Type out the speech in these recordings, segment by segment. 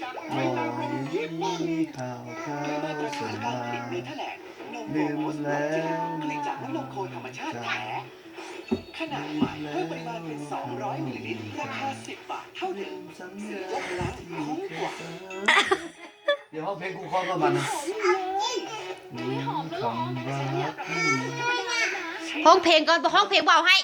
หน่อยข่าวสวยงามลืมแล้วผลิตจากน้ำนมโคธรรมชาติแท้ขนาดใหม่เพิ่มปริมาณเป็น200มิลลิลิตรราคา10 บาทเท่าเดิมซื้อแล้วล้างคุ้มกว่า เดี๋ยวห้องเพลงกูคล้องกับมันนะ ไม่หอมแล้วหรอ คำรัก ห้องเพลงก่อนห้องเพลงเบาให้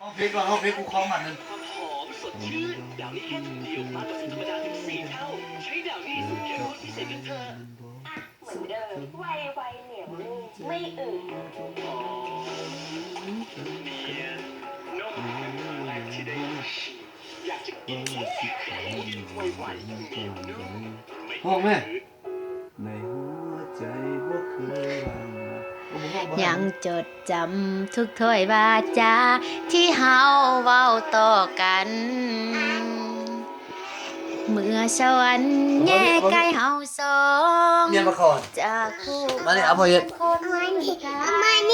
ห้องเพลงก่อนห้องเพลงกูคล้องมันนึง ความหอมสดชื่นดาวนี้แค่จุดเดียวมากกว่าสูตรธรรมดาถึง4 เท่าใช้ดาวนี้สูตรเข้มข้นพิเศษกันเถอะ เหมือนเดิมไวเหนียวนุ่มไม่อืด อยากจะกินไวๆเหนียวนุ่ม ห้องแม่ในหัวใจบ่เคยว่างมา ยังจดจำทุกถ้อยวาจาที่เฮาเว้าต่อกัน เมื่อสวรรค์แง่ใกล้เฮาสอง เมียนมาคอน จากคู่ มาเนี่ยเอาพอเย็ด คนกัน